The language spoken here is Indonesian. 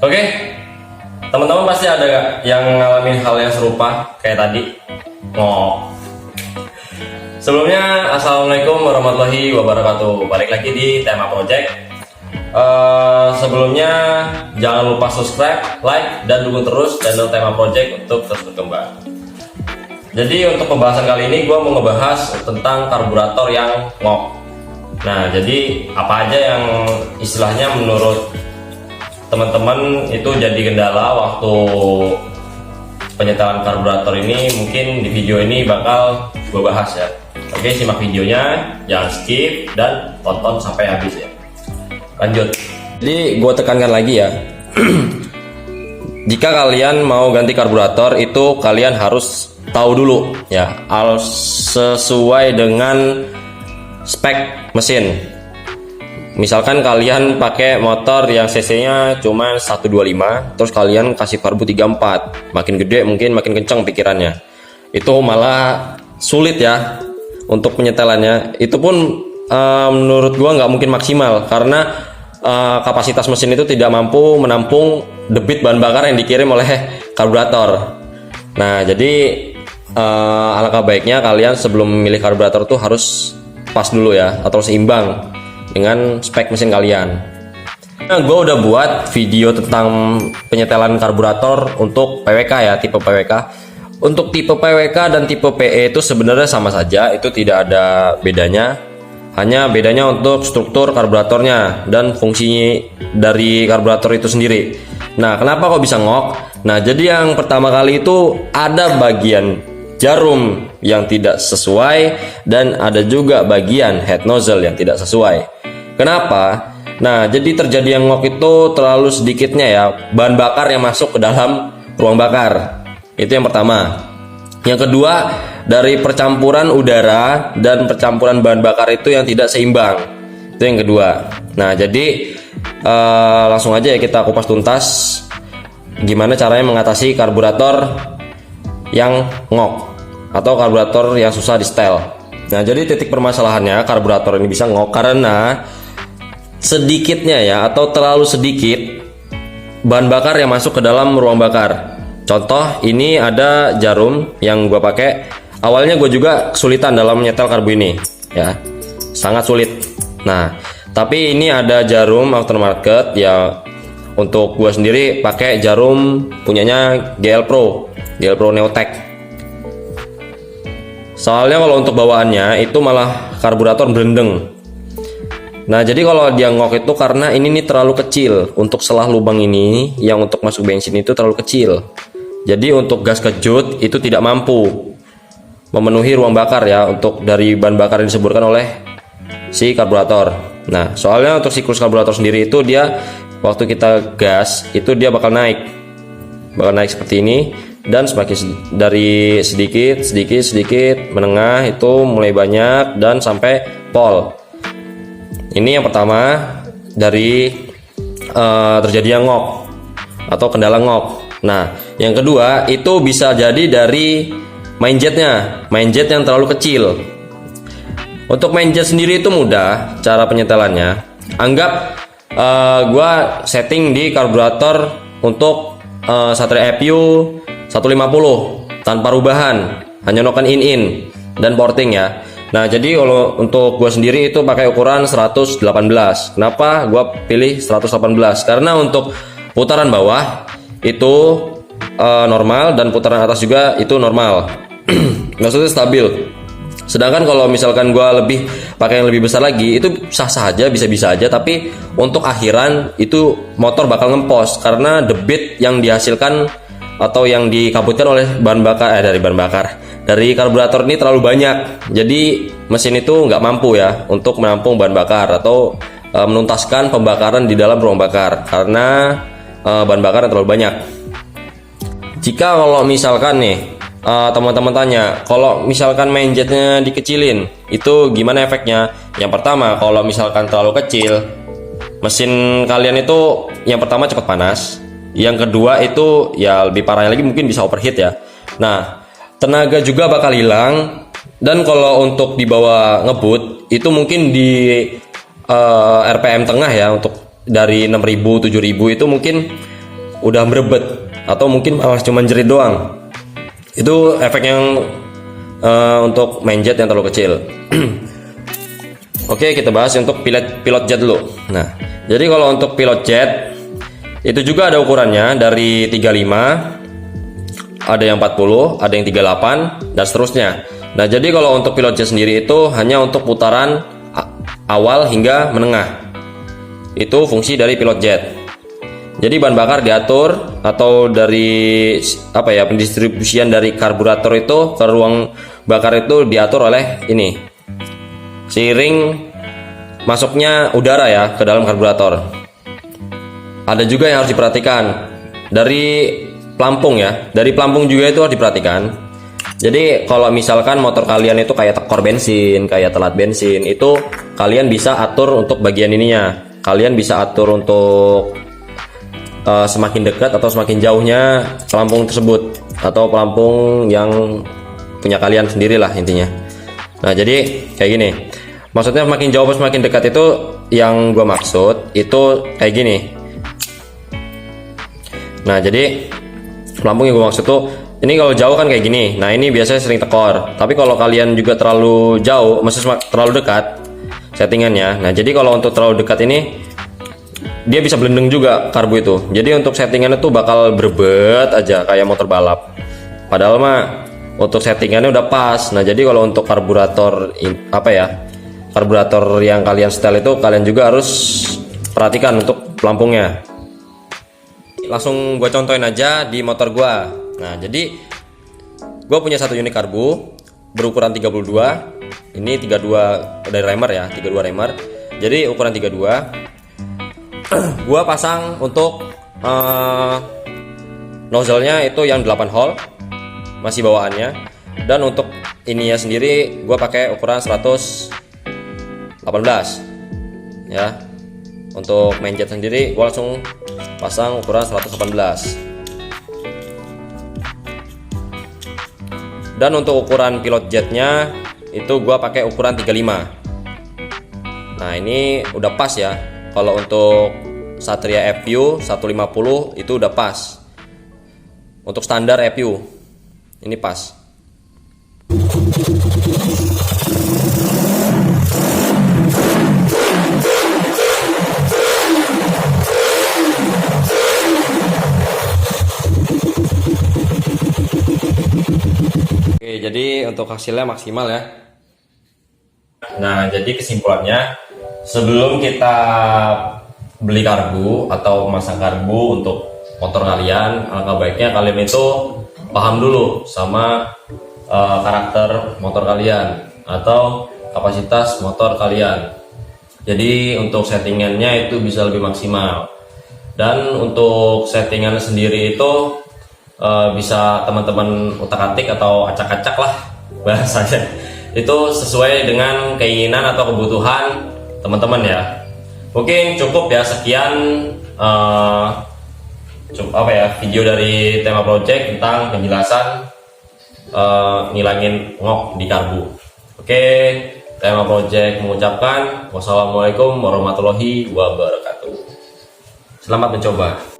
Oke, teman-teman pasti ada gak yang ngalamin hal yang serupa kayak tadi? Sebelumnya, assalamualaikum warahmatullahi wabarakatuh. Balik lagi di Tema Project. Sebelumnya jangan lupa subscribe, like, dan dukung terus channel Tema Project untuk terus berkembang. Jadi untuk pembahasan kali ini gue mau ngebahas tentang karburator yang ngok. Nah, jadi apa aja yang istilahnya menurut teman-teman itu jadi kendala waktu penyetelan karburator ini, mungkin di video ini bakal gue bahas ya. Oke, simak videonya, jangan skip dan tonton sampai habis ya. Lanjut. Jadi gue tekankan lagi ya. Jika kalian mau ganti karburator itu kalian harus tahu dulu ya, sesuai dengan spek mesin. Misalkan kalian pakai motor yang cc-nya cuma 125, terus kalian kasih karbu 34, makin gede mungkin makin kencang pikirannya. Itu malah sulit ya untuk penyetelannya. Itu pun menurut gua nggak mungkin maksimal karena kapasitas mesin itu tidak mampu menampung debit bahan bakar yang dikirim oleh karburator. Nah, jadi alangkah baiknya kalian sebelum memilih karburator tuh harus pas dulu ya, atau seimbang dengan spek mesin kalian. Nah, gue udah buat video tentang penyetelan karburator untuk PWK ya, tipe PWK. Untuk tipe PWK dan tipe PE itu sebenarnya sama saja, itu tidak ada bedanya. Hanya bedanya untuk struktur karburatornya dan fungsi dari karburator itu sendiri. Nah, kenapa kok bisa ngok? Nah, jadi yang pertama kali itu ada bagian jarum yang tidak sesuai dan ada juga bagian head nozzle yang tidak sesuai. Kenapa? Nah, jadi terjadi yang ngok itu terlalu sedikitnya ya bahan bakar yang masuk ke dalam ruang bakar. Itu yang pertama. Yang kedua, dari percampuran udara dan percampuran bahan bakar itu yang tidak seimbang. Itu yang kedua. Nah, jadi langsung aja ya kita kupas tuntas gimana caranya mengatasi karburator yang ngok atau karburator yang susah di setel. Nah, jadi titik permasalahannya karburator ini bisa ngok karena sedikitnya ya atau terlalu sedikit bahan bakar yang masuk ke dalam ruang bakar. Contoh, ini ada jarum yang gua pakai. Awalnya gue juga kesulitan dalam nyetel karbu ini ya, sangat sulit. Nah, tapi ini ada jarum aftermarket ya. Untuk gua sendiri pakai jarum punyanya GL Pro Neotech. Soalnya kalau untuk bawaannya itu malah karburator berendeng. Nah, jadi kalau dia ngok itu karena ini nih terlalu kecil. Untuk selah lubang ini yang untuk masuk bensin itu terlalu kecil. Jadi untuk gas kejut itu tidak mampu memenuhi ruang bakar ya untuk dari bahan bakar yang disemburkan oleh si karburator. Nah, soalnya untuk siklus karburator sendiri itu dia waktu kita gas itu dia bakal naik seperti ini dan semakin dari sedikit menengah itu mulai banyak dan sampai pol. Ini yang pertama dari terjadi yang ngok atau kendala ngok. Nah, yang kedua itu bisa jadi dari main jet yang terlalu kecil. Untuk main jet sendiri itu mudah cara penyetelannya. Anggap gua setting di karburator untuk Satria EPU 150 tanpa rubahan, hanya noken in dan porting ya. Nah, jadi kalau untuk gua sendiri itu pakai ukuran 118. Kenapa gua pilih 118? Karena untuk putaran bawah itu normal dan putaran atas juga itu normal. Maksudnya stabil. Sedangkan kalau misalkan gua pakai yang lebih besar lagi itu sah-sah aja, bisa-bisa aja, tapi untuk akhiran itu motor bakal ngempos karena debit yang dihasilkan atau yang dikabutkan oleh dari karburator ini terlalu banyak. Jadi mesin itu nggak mampu ya untuk menampung bahan bakar atau menuntaskan pembakaran di dalam ruang bakar karena bahan bakar yang terlalu banyak. Jika kalau misalkan nih teman-teman tanya, kalau misalkan main jetnya dikecilin itu gimana efeknya? Yang pertama, kalau misalkan terlalu kecil, mesin kalian itu yang pertama cepat panas, yang kedua itu ya lebih parahnya lagi mungkin bisa overheat ya. Nah, tenaga juga bakal hilang, dan kalau untuk dibawa ngebut itu mungkin di RPM tengah ya, untuk dari 6.000 7.000 itu mungkin udah merebet atau mungkin malah cuma jerit doang. Itu efek yang untuk main jet yang terlalu kecil. Oke, kita bahas untuk pilot jet dulu. Nah, jadi kalau untuk pilot jet itu juga ada ukurannya dari 35, ada yang 40, ada yang 38 dan seterusnya. Nah, jadi kalau untuk pilot jet sendiri itu hanya untuk putaran awal hingga menengah. Itu fungsi dari pilot jet. Jadi bahan bakar diatur atau dari pendistribusian dari karburator itu ke ruang bakar itu diatur oleh ini. Seiring masuknya udara ya ke dalam karburator. Ada juga yang harus diperhatikan dari pelampung ya. Dari pelampung juga itu harus diperhatikan. Jadi kalau misalkan motor kalian itu kayak tekor bensin, kayak telat bensin, itu kalian bisa atur untuk bagian ininya. Kalian bisa atur untuk semakin dekat atau semakin jauhnya pelampung tersebut, atau pelampung yang punya kalian sendiri lah intinya. Nah, jadi kayak gini. Maksudnya semakin jauh atau semakin dekat itu yang gue maksud itu kayak gini. Nah, jadi pelampung yang gue maksud tuh ini kalau jauh kan kayak gini. Nah, ini biasanya sering tekor. Tapi kalau kalian juga terlalu jauh, maksudnya terlalu dekat settingannya. Nah, jadi kalau untuk terlalu dekat ini dia bisa blendeng juga karbu itu. Jadi untuk settingannya tuh bakal berbet aja kayak motor balap. Padahal mah untuk settingannya udah pas. Nah, jadi kalau untuk karburator karburator yang kalian setel itu kalian juga harus perhatikan untuk pelampungnya. Langsung gue contohin aja di motor gue. Nah, jadi gue punya satu unit karbu berukuran 32. Ini 32 dari remer ya, 32 remer. Jadi ukuran 32. Gua pasang untuk nozzle-nya itu yang 8 hole masih bawaannya, dan untuk ininya sendiri gua pakai ukuran 118 ya. Untuk main jet sendiri gua langsung pasang ukuran 118, dan untuk ukuran pilot jetnya itu gua pakai ukuran 35. Nah, ini udah pas ya. Kalau untuk Satria FU 150 itu udah pas. Untuk standar FU ini pas. Oke, jadi untuk hasilnya maksimal ya. Nah, jadi kesimpulannya, sebelum kita beli karbu atau memasang karbu untuk motor kalian, alangkah baiknya kalian itu paham dulu sama karakter motor kalian atau kapasitas motor kalian. Jadi untuk settingannya itu bisa lebih maksimal, dan untuk settingan sendiri itu bisa teman-teman utak-atik atau acak-acak lah bahasanya. Itu sesuai dengan keinginan atau kebutuhan teman-teman ya. Mungkin cukup ya sekian video dari Tema Project tentang penjelasan ngilangin ngok di karbu. Oke, Tema Project mengucapkan wassalamualaikum warahmatullahi wabarakatuh. Selamat mencoba.